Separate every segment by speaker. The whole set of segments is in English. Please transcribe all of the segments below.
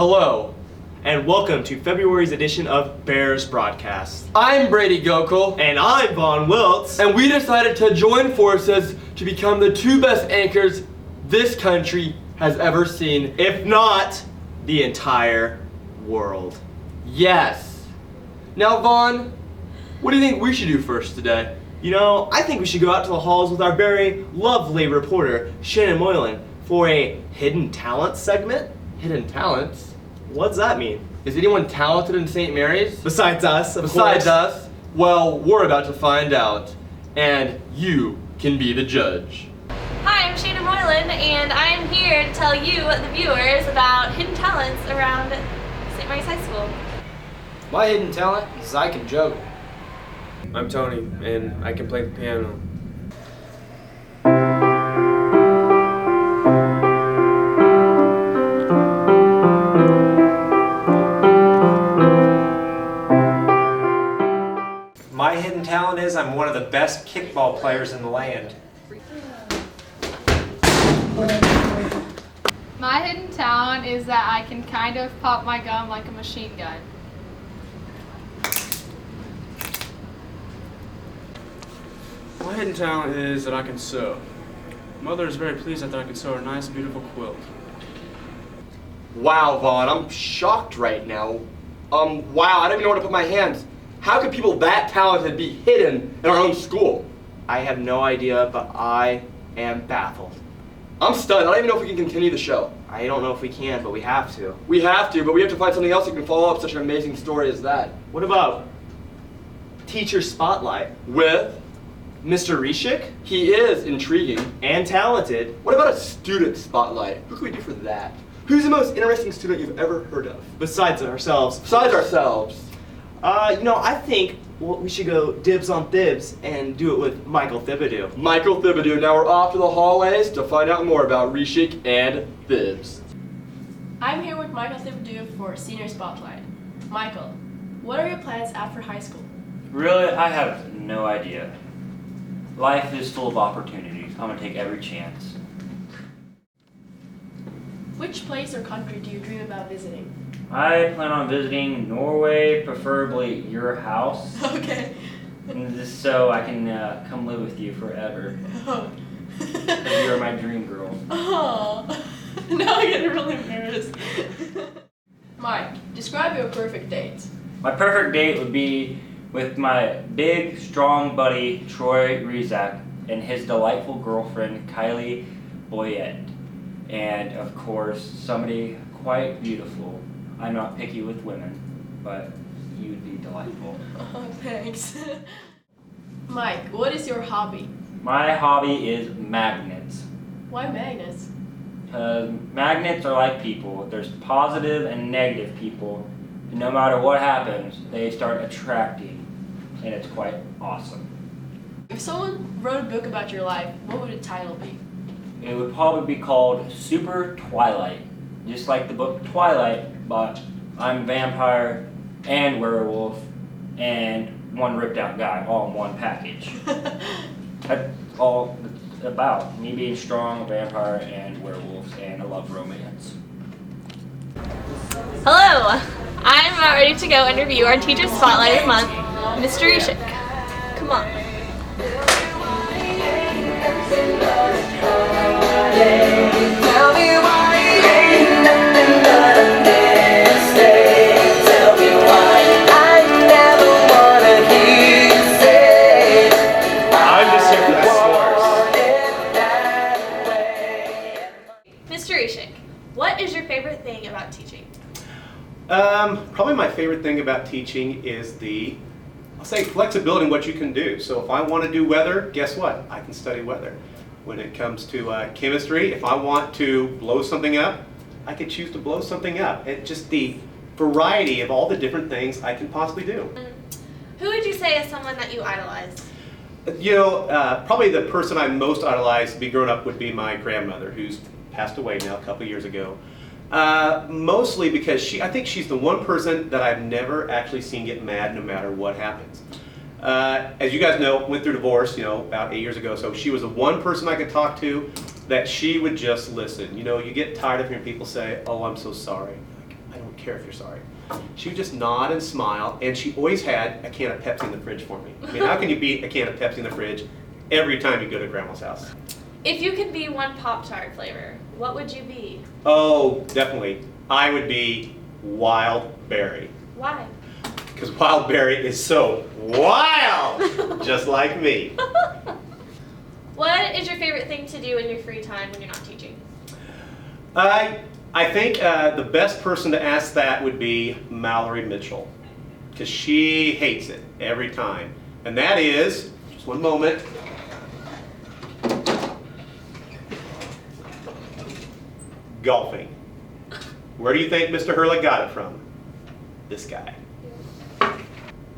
Speaker 1: Hello, and welcome to February's edition of Bears Broadcast.
Speaker 2: I'm Brady Gokel,
Speaker 1: And I'm Vaughn Wiltz.
Speaker 2: and we decided to join forces to become the two best anchors this country has ever seen.
Speaker 1: If not, the entire world.
Speaker 2: Yes. Now, Vaughn, what do you think we should do first today?
Speaker 1: You know, I think we should go out to the halls with our very lovely reporter, Shannon Moylan, for a Hidden Talent segment.
Speaker 2: Hidden talents?
Speaker 1: What does that mean?
Speaker 2: Is anyone talented in St. Mary's?
Speaker 1: Besides us, of
Speaker 2: Besides
Speaker 1: course.
Speaker 2: us? Well, we're about to find out, and you can be the judge.
Speaker 3: Hi, I'm Shannon Moylan, and I am here to tell you, the viewers, about hidden talents around St. Mary's High School.
Speaker 4: My hidden talent is I can juggle.
Speaker 5: I'm Tony, and I can play the piano.
Speaker 6: My hidden talent is I'm one of the best kickball players in the land.
Speaker 7: My hidden talent is that I can kind of pop my gum like a machine gun.
Speaker 5: My hidden talent is that I can sew. Mother is very pleased that I can sew a nice, beautiful quilt.
Speaker 2: Wow, Vaughn, I'm shocked right now. Wow, I don't even know where to put my hands. How could people that talented be hidden in our own school?
Speaker 1: I have no idea, but I am baffled.
Speaker 2: I'm stunned. I don't even know if we can continue the show.
Speaker 1: I don't know if we can, but we have to.
Speaker 2: We have to, but we have to find something else that can follow up such an amazing story as that.
Speaker 1: What about Teacher Spotlight?
Speaker 2: With,
Speaker 1: Mr. Reshik?
Speaker 2: he is intriguing.
Speaker 1: And talented.
Speaker 2: What about a student spotlight? Who can we do for that? Who's the most interesting student you've ever heard of?
Speaker 1: Besides ourselves.
Speaker 2: Besides ourselves.
Speaker 1: I think we should go dibs on Thibs and do it with Michael Thibodeau.
Speaker 2: Michael Thibodeau. Now we're off to the hallways to find out more about Reshik and Thibs.
Speaker 8: I'm here with Michael Thibodeau for Senior Spotlight. Michael, what are your plans after high school?
Speaker 9: Really, I have no idea. Life is full of opportunities. I'm gonna take every chance.
Speaker 8: Which place or country do you dream about visiting?
Speaker 9: I plan on visiting Norway, preferably your house,
Speaker 8: Okay.
Speaker 9: just so I can come live with you forever.
Speaker 8: Oh.
Speaker 9: 'Cause you're my dream girl.
Speaker 8: Oh. Now I get really embarrassed. Mike, describe your perfect date.
Speaker 9: My perfect date would be with my big, strong buddy Troy Rizak and his delightful girlfriend Kylie Boyette, and of course somebody quite beautiful. I'm not picky with women, but you'd be delightful.
Speaker 8: Oh, thanks. Mike, what is your hobby?
Speaker 9: My hobby is magnets.
Speaker 8: Why magnets?
Speaker 9: Magnets are like people. There's positive and negative people, and no matter what happens, they start attracting, and it's quite awesome.
Speaker 8: If someone wrote a book about your life, what would the title be?
Speaker 9: It would probably be called Super Twilight, just like the book Twilight, but I'm vampire and werewolf and one ripped out guy all in one package. That's all it's about, me being strong, vampire, and werewolves, and I love romance.
Speaker 3: Hello! I'm about ready to go interview our Teacher Spotlight of the Month, Mr. Reshik. Come on.
Speaker 1: I'm just here for the scores.
Speaker 3: Mr. Reshik, what is your favorite thing about teaching?
Speaker 10: Probably my favorite thing about teaching is I'll say flexibility in what you can do. So if I want to do weather, guess what? I can study weather. When it comes to chemistry, if I want to blow something up, I can choose to blow something up. It's just the variety of all the different things I can possibly do.
Speaker 3: Who would you say is someone that you idolize?
Speaker 10: You know, probably the person I most idolized to be growing up would be my grandmother, who's passed away now a couple years ago. Mostly because I think she's the one person that I've never actually seen get mad no matter what happens. As you guys know, went through divorce, about 8 years ago. So she was the one person I could talk to that she would just listen. You get tired of hearing people say, "Oh, I'm so sorry." I don't care if you're sorry. She would just nod and smile, and she always had a can of Pepsi in the fridge for me. I mean, how can you beat a can of Pepsi in the fridge every time you go to Grandma's house?
Speaker 3: If you could be one Pop-Tart flavor, what would you be?
Speaker 10: Oh, definitely. I would be wild berry.
Speaker 3: Why?
Speaker 10: Because wild berry is so wild, just like me.
Speaker 3: What is your favorite thing to do in your free time when you're not teaching?
Speaker 10: I think the best person to ask that would be Mallory Mitchell, because she hates it every time. And that is, just one moment, golfing. Where do you think Mr. Hurley got it from? This guy.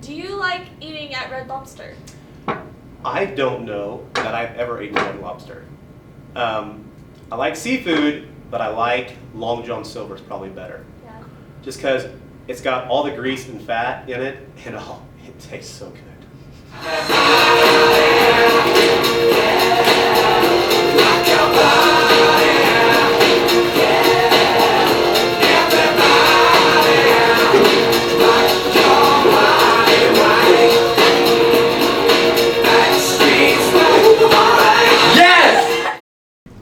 Speaker 3: Do you like eating at Red Lobster?
Speaker 10: I don't know that I've ever eaten Red Lobster. I like seafood, but I like Long John Silver's probably better.
Speaker 3: Yeah.
Speaker 10: Just because it's got all the grease and fat in it, and oh, it tastes so good.
Speaker 2: Yes!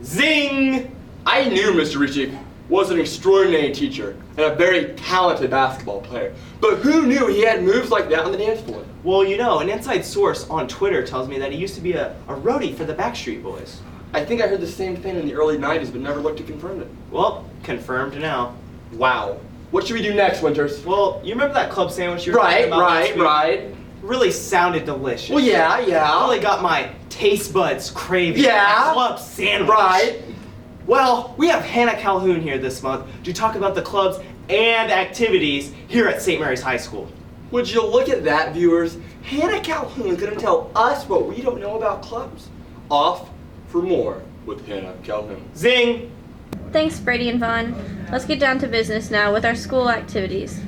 Speaker 1: Zing!
Speaker 2: I knew Mr. Ricci was an extraordinary teacher and a very talented basketball player. But who knew he had moves like that on the dance floor?
Speaker 1: Well, you know, an inside source on Twitter tells me that he used to be a roadie for the Backstreet Boys.
Speaker 2: I think I heard the same thing in the early 90s, but never looked to confirm it.
Speaker 1: Well, confirmed now.
Speaker 2: Wow. What should we do next, Winters?
Speaker 1: Well, you remember that club sandwich you were talking about last week?
Speaker 2: Right.
Speaker 1: Really sounded delicious.
Speaker 2: Well, yeah.
Speaker 1: Really got my taste buds craving.
Speaker 2: Yeah.
Speaker 1: A club sandwich.
Speaker 2: Right.
Speaker 1: Well, we have Hannah Calhoun here this month to talk about the clubs and activities here at St. Mary's High School.
Speaker 2: Would you look at that, viewers? Hannah Calhoun is going to tell us what we don't know about clubs. Off for more with Hannah Calhoun.
Speaker 1: Zing!
Speaker 11: Thanks, Brady and Vaughn. Let's get down to business now with our school activities.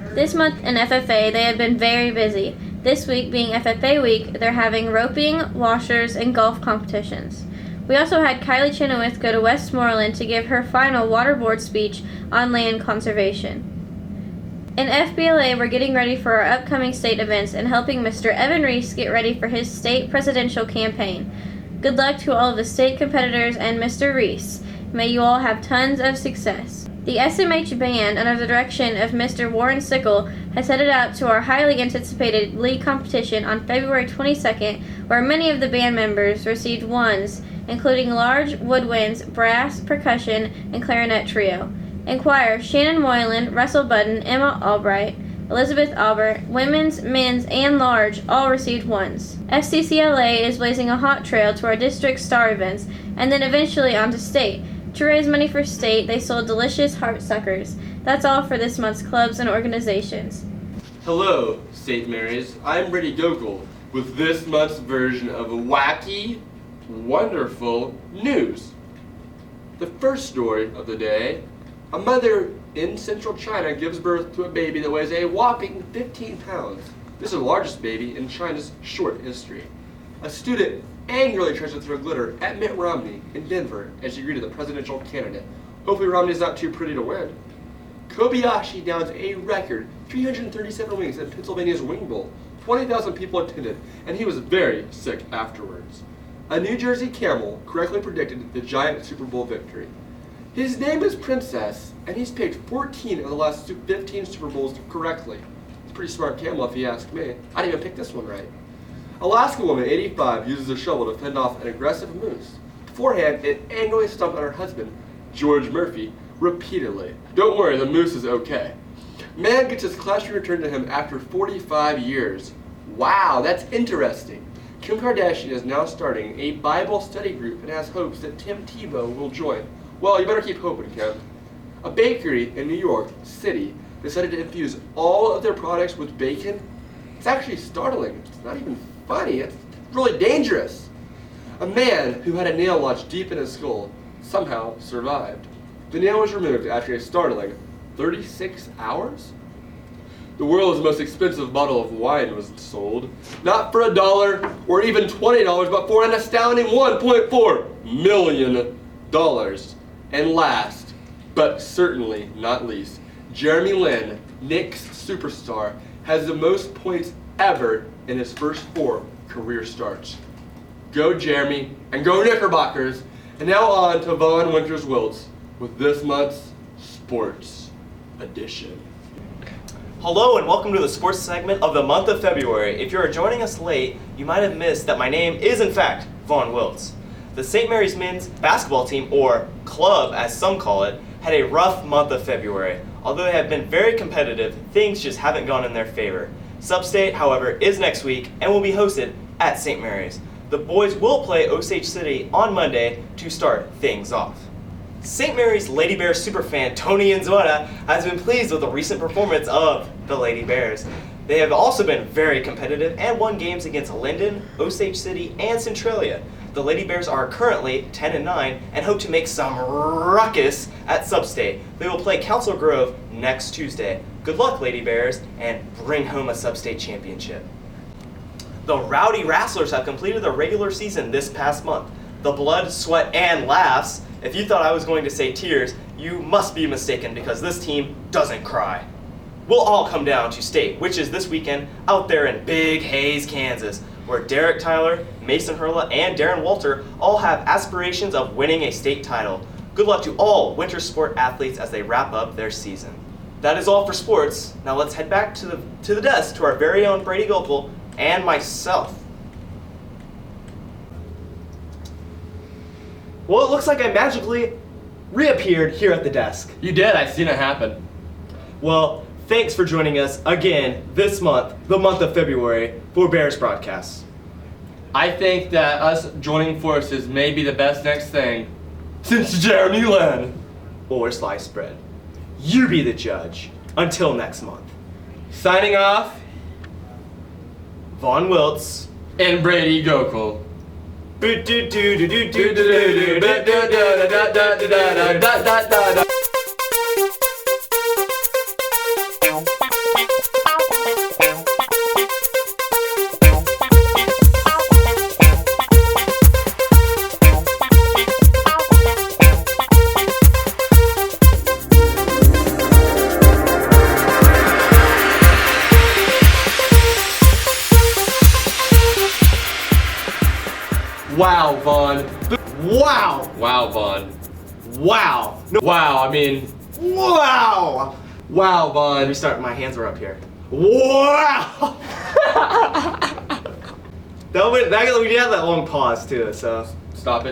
Speaker 11: This month in FFA, they have been very busy. This week being FFA week, they're having roping, washers, and golf competitions. We also had Kylie Chenoweth go to Westmoreland to give her final waterboard speech on land conservation. In FBLA, we're getting ready for our upcoming state events and helping Mr. Evan Reese get ready for his state presidential campaign. Good luck to all of the state competitors and Mr. Reese. May you all have tons of success. The SMH band, under the direction of Mr. Warren Sickle, has headed out to our highly anticipated league competition on February 22nd, where many of the band members received ones, including large woodwinds, brass, percussion, and clarinet trio. In choir, Shannon Moylan, Russell Budden, Emma Albright, Elizabeth Albert, women's, men's, and large all received ones. FCCLA is blazing a hot trail to our district star events, and then eventually on to state. To raise money for state, they sold delicious heart suckers. That's all for this month's clubs and organizations.
Speaker 2: Hello, St. Mary's. I'm Brady Gokul with this month's version of wacky, wonderful news. The first story of the day: a mother in central China gives birth to a baby that weighs a whopping 15 pounds. This is the largest baby in China's short history. A student angrily tries to throw glitter at Mitt Romney in Denver as she greeted the presidential candidate. Hopefully Romney's not too pretty to win. Kobayashi downs a record 337 wings at Pennsylvania's Wing Bowl. 20,000 people attended, and he was very sick afterwards. A New Jersey camel correctly predicted the giant Super Bowl victory. His name is Princess, and he's picked 14 of the last 15 Super Bowls correctly. It's a pretty smart camel if you ask me. I didn't even pick this one right. Alaska woman, 85, uses a shovel to fend off an aggressive moose. Beforehand, it angrily stomped on her husband, George Murphy, repeatedly. Don't worry, the moose is okay. Man gets his classroom returned to him after 45 years. Wow, that's interesting. Kim Kardashian is now starting a Bible study group and has hopes that Tim Tebow will join. Well, you better keep hoping, Kim. A bakery in New York City decided to infuse all of their products with bacon. It's actually startling. It's not even funny. It's really dangerous. A man who had a nail lodged deep in his skull somehow survived. The nail was removed after a startling 36 hours? The world's most expensive bottle of wine was sold, not for $1 or even $20, but for an astounding $1.4 million. And last, but certainly not least, Jeremy Lin, Knicks superstar, has the most points ever in his first 4 career starts. Go Jeremy, and go Knickerbockers! And now on to Vaughn Winters Wilts with this month's Sports Edition.
Speaker 1: Hello and welcome to the sports segment of the month of February. If you are joining us late, you might have missed that my name is in fact Vaughn Wilts. The St. Mary's men's basketball team, or club as some call it, had a rough month of February. Although they have been very competitive, things just haven't gone in their favor. Sub-State, however, is next week and will be hosted at St. Mary's. The boys will play Osage City on Monday to start things off. St. Mary's Lady Bears superfan Tony Nzwana has been pleased with the recent performance of the Lady Bears. They have also been very competitive and won games against Linden, Osage City, and Centralia. The Lady Bears are currently 10-9 and hope to make some ruckus at Sub-State. They will play Council Grove next Tuesday. Good luck, Lady Bears, and bring home a Sub-State championship. The Rowdy Rasslers have completed their regular season this past month. The blood, sweat, and laughs. If you thought I was going to say tears, you must be mistaken because this team doesn't cry. We'll all come down to state, which is this weekend out there in Big Hays, Kansas, where Derek Tyler, Mason Hurla, and Darren Walter all have aspirations of winning a state title. Good luck to all winter sport athletes as they wrap up their season. That is all for sports. Now let's head back to the desk to our very own Brady Gopal and myself. Well, it looks like I magically reappeared here at the desk.
Speaker 2: You did, I've seen it happen.
Speaker 1: Well, thanks for joining us again this month, the month of February, for Bears broadcasts.
Speaker 2: I think that us joining forces may be the best next thing since Jeremy Lin.
Speaker 1: Or sliced bread. You be the judge. Until next month.
Speaker 2: Signing off,
Speaker 1: Vaughn Wilts
Speaker 2: and Brady Gokul. Wow, Vaughn.
Speaker 1: Wow!
Speaker 2: Wow, Vaughn.
Speaker 1: Wow! No,
Speaker 2: Wow, I mean,
Speaker 1: wow!
Speaker 2: wow, Vaughn.
Speaker 1: Restart, my hands are up here. Wow! We did have that long pause too, so.
Speaker 2: Stop it.